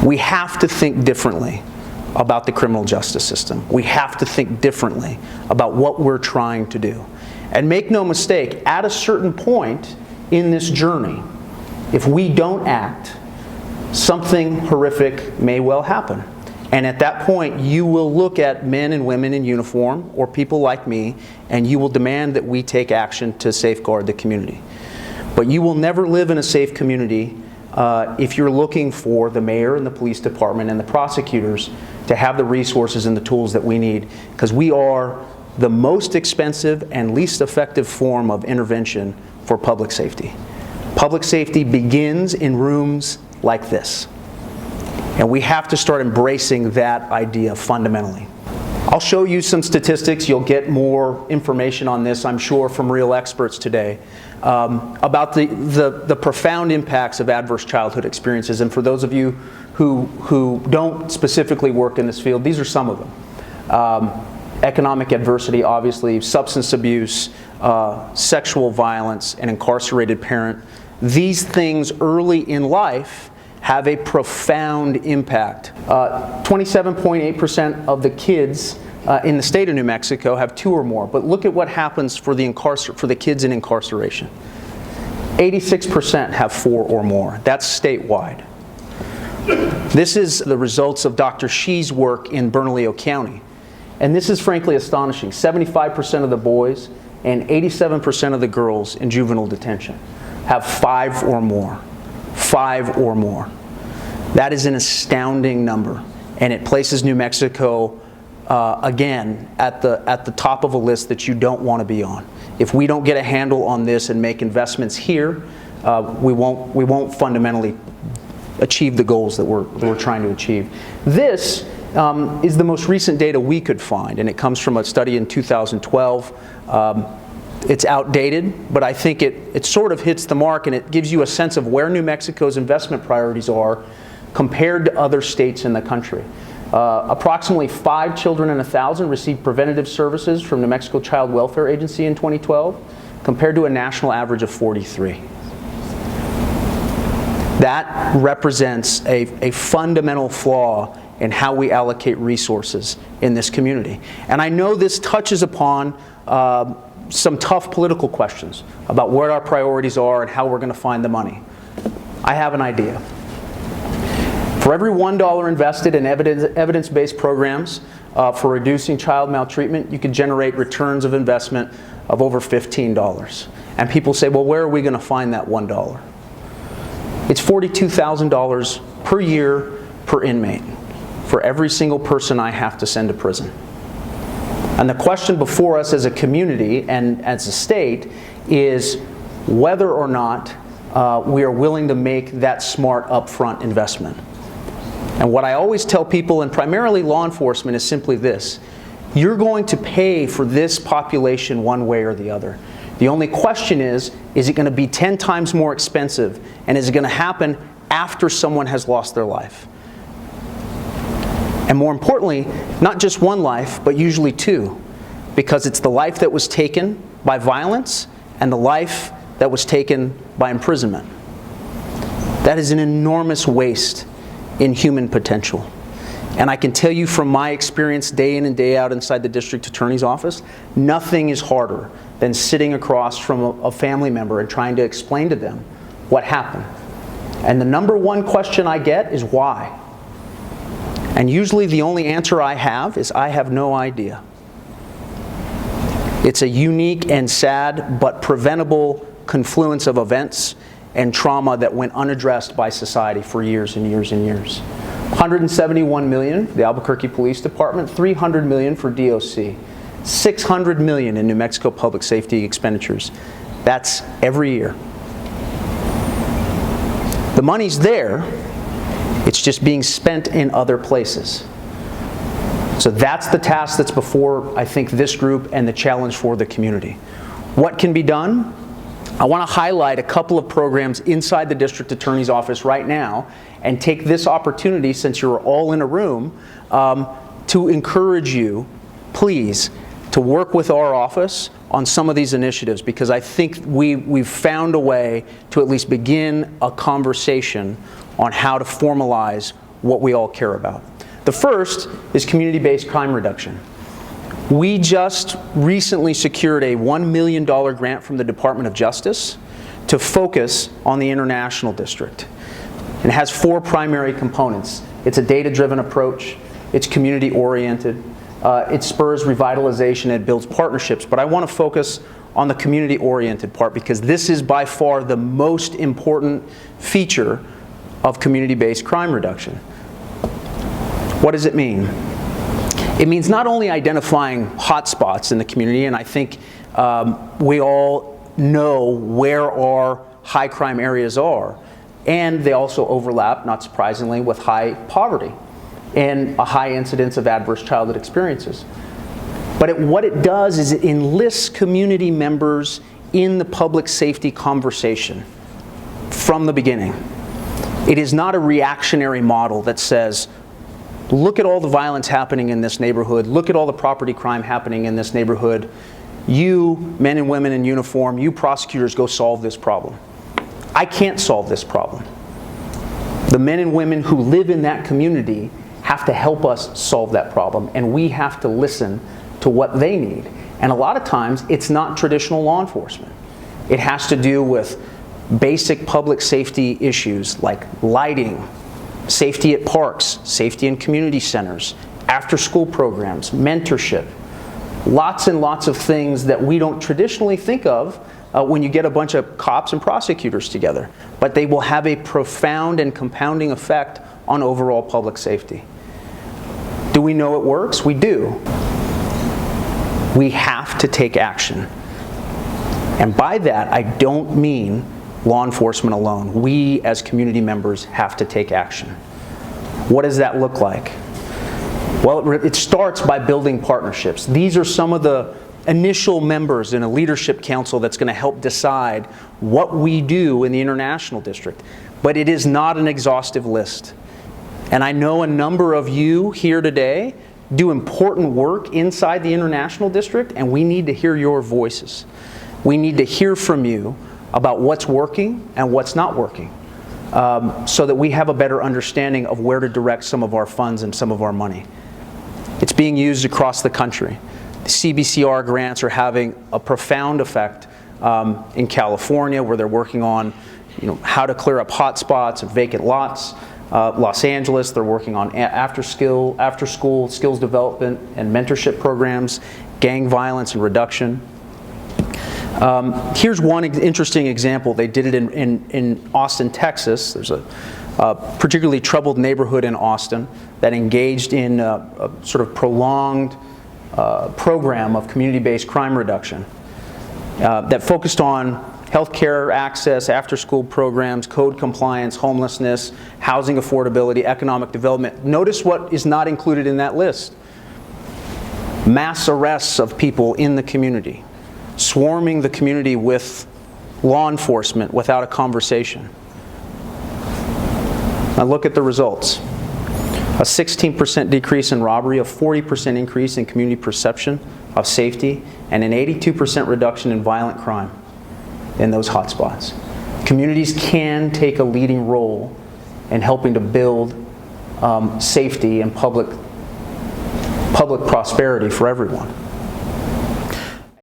We have to think differently about the criminal justice system. We have to think differently about what we're trying to do. And make no mistake, at a certain point in this journey, if we don't act, something horrific may well happen. And at that point, you will look at men and women in uniform, or people like me, and you will demand that we take action to safeguard the community. But you will never live in a safe community if you're looking for the mayor and the police department and the prosecutors to have the resources and the tools that we need, because we are the most expensive and least effective form of intervention for public safety. Public safety begins in rooms like this. And we have to start embracing that idea fundamentally. I'll show you some statistics. You'll get more information on this, I'm sure, from real experts today about the profound impacts of adverse childhood experiences. And for those of you who don't specifically work in this field, these are some of them. Economic adversity, obviously, substance abuse, sexual violence, an incarcerated parent. These things early in life have a profound impact. 27.8% of the kids in the state of New Mexico have 2 or more. But look at what happens for the kids in incarceration. 86% have 4 or more. That's statewide. This is the results of Dr. Shee's work in Bernalillo County. And this is frankly astonishing. 75% of the boys and 87% of the girls in juvenile detention have 5 or more. 5 or more. That is an astounding number, and it places New Mexico again at the top of a list that you don't want to be on. If we don't get a handle on this and make investments here, we won't fundamentally achieve the goals that we're trying to achieve. This is the most recent data we could find, and it comes from a study in 2012. It's outdated, but I think it sort of hits the mark, and it gives you a sense of where New Mexico's investment priorities are compared to other states in the country. Approximately 5 children in 1,000 received preventative services from New Mexico Child Welfare Agency in 2012, compared to a national average of 43. That represents a fundamental flaw in how we allocate resources in this community. And I know this touches upon some tough political questions about what our priorities are and how we're going to find the money. I have an idea. For every $1 invested in evidence-based programs for reducing child maltreatment, you could generate returns of investment of over $15. And people say, well, where are we going to find that $1? It's $42,000 per year per inmate for every single person I have to send to prison. And the question before us as a community and as a state is whether or not we are willing to make that smart upfront investment. And what I always tell people, and primarily law enforcement, is simply this. You're going to pay for this population one way or the other. The only question is it going to be 10 times more expensive, and is it going to happen after someone has lost their life? And more importantly, not just one life, but usually 2, because it's the life that was taken by violence and the life that was taken by imprisonment. That is an enormous waste in human potential. And I can tell you from my experience day in and day out inside the district attorney's office, nothing is harder than sitting across from a family member and trying to explain to them what happened. And the number one question I get is why? And usually the only answer I have is I have no idea. It's a unique and sad but preventable confluence of events and trauma that went unaddressed by society for years and years and years. $171 million for the Albuquerque Police Department, $300 million for DOC, $600 million in New Mexico public safety expenditures. That's every year. The money's there, it's just being spent in other places. So that's the task that's before, I think, this group and the challenge for the community. What can be done? I want to highlight a couple of programs inside the district attorney's office right now and take this opportunity, since you're all in a room, to encourage you, please, to work with our office on some of these initiatives, because I think we've found a way to at least begin a conversation on how to formalize what we all care about. The first is community-based crime reduction. We just recently secured a $1 million grant from the Department of Justice to focus on the International District. It has 4 primary components. It's a data-driven approach, it's community-oriented, it spurs revitalization, it builds partnerships, but I want to focus on the community-oriented part because this is by far the most important feature of community-based crime reduction. What does it mean? It means not only identifying hotspots in the community, and I think we all know where our high crime areas are, and they also overlap, not surprisingly, with high poverty and a high incidence of adverse childhood experiences. But what it does is it enlists community members in the public safety conversation from the beginning. It is not a reactionary model that says, look at all the violence happening in this neighborhood, look at all the property crime happening in this neighborhood. You, men and women in uniform, you prosecutors, go solve this problem. I can't solve this problem. The men and women who live in that community have to help us solve that problem, and we have to listen to what they need. And a lot of times, it's not traditional law enforcement. It has to do with basic public safety issues like lighting, safety at parks, safety in community centers, after-school programs, mentorship. Lots and lots of things that we don't traditionally think of when you get a bunch of cops and prosecutors together. But they will have a profound and compounding effect on overall public safety. Do we know it works? We do. We have to take action. And by that, I don't mean law enforcement alone. We, as community members, have to take action. What does that look like? Well, it starts by building partnerships. These are some of the initial members in a leadership council that's going to help decide what we do in the International District. But it is not an exhaustive list. And I know a number of you here today do important work inside the International District, and we need to hear your voices. We need to hear from you about what's working and what's not working, so that we have a better understanding of where to direct some of our funds and some of our money. It's being used across the country. The CBCR grants are having a profound effect in California, where they're working on how to clear up hotspots and vacant lots. Los Angeles, they're working on after-school skills development and mentorship programs, gang violence and reduction. Here's one interesting example. They did it in Austin, Texas. There's a particularly troubled neighborhood in Austin that engaged in a sort of prolonged program of community-based crime reduction that focused on healthcare access, after-school programs, code compliance, homelessness, housing affordability, economic development. Notice what is not included in that list. Mass arrests of people in the community, swarming the community with law enforcement without a conversation. Now look at the results. A 16% decrease in robbery, a 40% increase in community perception of safety, and an 82% reduction in violent crime in those hotspots. Communities can take a leading role in helping to build safety and public prosperity for everyone.